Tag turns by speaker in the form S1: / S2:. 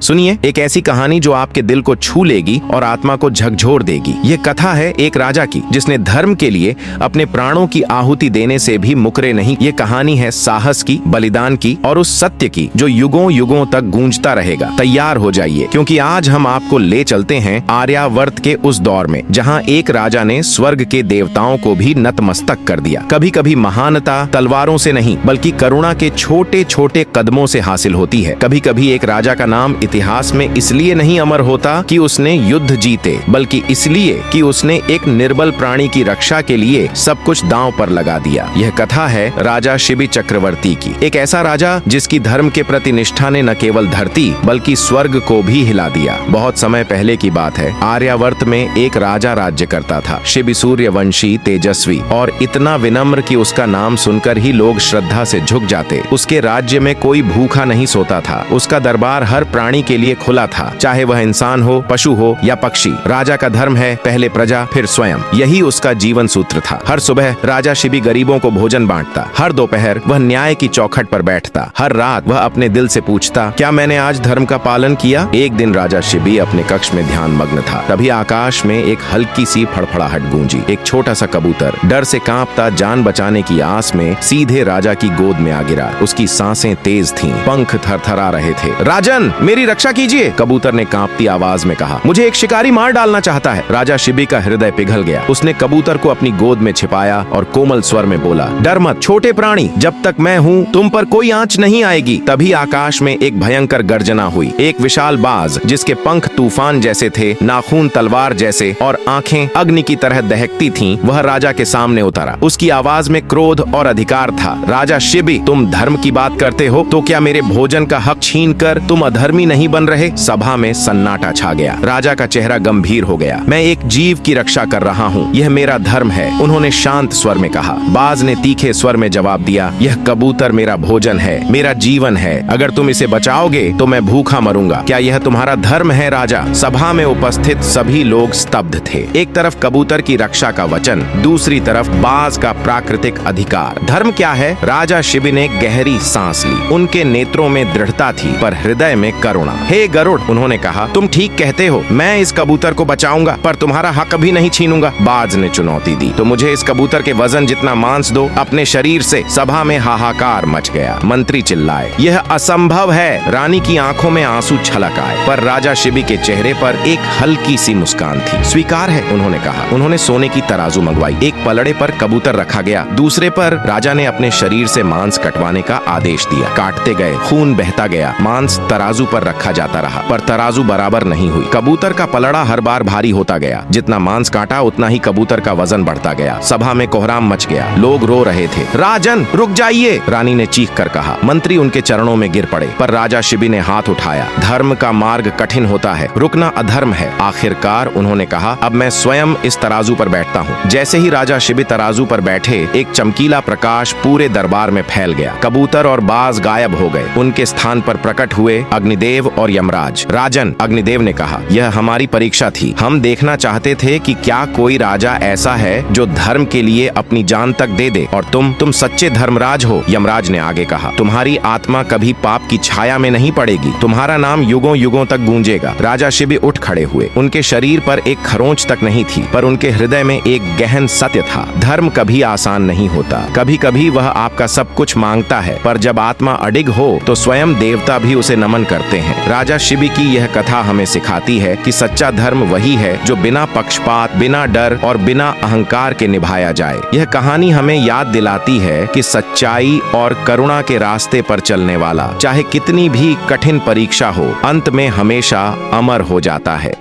S1: सुनिए एक ऐसी कहानी जो आपके दिल को छू लेगी और आत्मा को झकझोर देगी। ये कथा है एक राजा की जिसने धर्म के लिए अपने प्राणों की आहुति देने से भी मुकरे नहीं। ये कहानी है साहस की, बलिदान की और उस सत्य की जो युगों युगों तक गूंजता रहेगा। तैयार हो जाइए क्योंकि आज हम आपको ले चलते हैं आर्यावर्त के उस दौर में जहाँ एक राजा ने स्वर्ग के देवताओं को भी नतमस्तक कर दिया। कभी कभी महानता तलवारों से नहीं बल्कि करुणा के छोटे छोटे कदमों से हासिल होती है। कभी कभी एक राजा का नाम इतिहास में इसलिए नहीं अमर होता कि उसने युद्ध जीते, बल्कि इसलिए कि उसने एक निर्बल प्राणी की रक्षा के लिए सब कुछ दांव पर लगा दिया। यह कथा है राजा शिबी चक्रवर्ती की। एक ऐसा राजा जिसकी धर्म के प्रति निष्ठा ने न केवल धरती बल्कि स्वर्ग को भी हिला दिया। बहुत समय पहले की बात है। आर्यावर्त में एक राजा राज्य करता था। शिबी सूर्यवंशी, तेजस्वी और इतना विनम्र कि उसका नाम सुनकर ही लोग श्रद्धा से झुक जाते। उसके राज्य में कोई भूखा नहीं सोता था। उसका दरबार हर प्राणी के लिए खुला था, चाहे वह इंसान हो, पशु हो या पक्षी। राजा का धर्म है पहले प्रजा फिर स्वयं। यही उसका जीवन सूत्र था। हर सुबह राजा शिबी गरीबों को भोजन बांटता। हर दोपहर वह न्याय की चौखट पर बैठता। हर रात वह अपने दिल से पूछता, क्या मैंने आज धर्म का पालन किया? एक दिन राजा शिबी अपने कक्ष में ध्यान मग्न था। तभी आकाश में एक हल्की सी फड़फड़ाहट गूंजी। एक छोटा सा कबूतर डर से कांपता जान बचाने की आस में सीधे राजा की गोद में आ गिरा। उसकी सांसें तेज थीं, पंख थरथरा रहे थे। राजन, मेरी रक्षा कीजिए, कबूतर ने कांपती आवाज में कहा। मुझे एक शिकारी मार डालना चाहता है। राजा शिबी का हृदय पिघल गया। उसने कबूतर को अपनी गोद में छिपाया और कोमल स्वर में बोला, डर मत छोटे प्राणी, जब तक मैं हूँ तुम पर कोई आंच नहीं आएगी। तभी आकाश में एक भयंकर गर्जना हुई। एक विशाल बाज जिसके पंख तूफान जैसे थे, नाखून तलवार जैसे और आंखें अग्नि की तरह दहकती थीं, वह राजा के सामने उतरा। उसकी आवाज में क्रोध और अधिकार था। राजा शिबी, तुम धर्म की बात करते हो तो क्या मेरे भोजन का हक छीनकर तुम अधर्मी नहीं बन रहे? सभा में सन्नाटा छा गया। राजा का चेहरा गंभीर हो गया। मैं एक जीव की रक्षा कर रहा हूँ, यह मेरा धर्म है, उन्होंने शांत स्वर में कहा। बाज ने तीखे स्वर में जवाब दिया, यह कबूतर मेरा भोजन है, मेरा जीवन है। अगर तुम इसे बचाओगे तो मैं भूखा मरूंगा। क्या यह तुम्हारा धर्म है राजा? सभा में उपस्थित सभी लोग स्तब्ध थे। एक तरफ कबूतर की रक्षा का वचन, दूसरी तरफ बाज का प्राकृतिक अधिकार। धर्म क्या है? राजा शिबी ने गहरी सांस ली। उनके नेत्रों में दृढ़ता थी पर हृदय में करुणा। हे गरुड़, उन्होंने कहा, तुम ठीक कहते हो, मैं इस कबूतर को बचाऊंगा पर तुम्हारा हक भी नहीं छीनूंगा। बाज ने चुनौती दी, तो मुझे इस कबूतर के वजन जितना मांस दो अपने शरीर से। सभा में हाहाकार मच गया। मंत्री चिल्लाए, यह असंभव है। रानी की आंखों में आंसू छलक आए पर राजा शिबी के चेहरे पर एक हल्की सी मुस्कान थी। स्वीकार है, उन्होंने कहा। उन्होंने सोने की तराजू मंगवाई। एक पलड़े पर कबूतर रखा गया, दूसरे पर राजा ने अपने शरीर से मांस कटवाने का आदेश दिया। काटते गए, खून बहता गया, मांस तराजू पर रखा जाता रहा पर तराजू बराबर नहीं हुई। कबूतर का पलड़ा हर बार भारी होता गया। जितना मांस काटा उतना ही कबूतर का वजन बढ़ता गया। सभा में कोहराम मच गया। लोग रो रहे थे। राजन, रुक जाइए, रानी ने चीख कर कहा। मंत्री उनके चरणों में गिर पड़े पर राजा शिबी ने हाथ उठाया। धर्म का मार्ग कठिन होता है, रुकना अधर्म है। आखिरकार उन्होंने कहा, अब मैं स्वयं इस तराजू पर बैठता हूँ। जैसे ही राजा शिबी तराजू पर बैठे, एक चमकीला प्रकाश पूरे दरबार में फैल गया। कबूतर और बाज गायब हो गए। उनके स्थान पर प्रकट हुए अग्निदेव और यमराज। राजन, अग्निदेव ने कहा, यह हमारी परीक्षा थी। हम देखना चाहते थे कि क्या कोई राजा ऐसा है जो धर्म के लिए अपनी जान तक दे दे, और तुम सच्चे धर्मराज हो। यमराज ने आगे कहा, तुम्हारी आत्मा कभी पाप की छाया में नहीं पड़ेगी। तुम्हारा नाम युगों युगों तक गूंजेगा। राजा शिबी उठ खड़े हुए। उनके शरीर पर एक खरोंच तक नहीं थी पर उनके हृदय में एक गहन सत्य था। धर्म कभी आसान नहीं होता। कभी कभी वह आपका सब कुछ मांगता है पर जब आत्मा अडिग हो तो स्वयं देवता भी उसे नमन करते हैं। राजा शिबी की यह कथा हमें सिखाती है कि सच्चा धर्म वही है जो बिना पक्षपात, बिना डर और बिना अहंकार के निभाया जाए। यह कहानी हमें याद दिलाती है कि सच्चाई और करुणा के रास्ते पर चलने वाला चाहे कितनी भी कठिन परीक्षा हो, अंत में हमेशा अमर हो जाता है।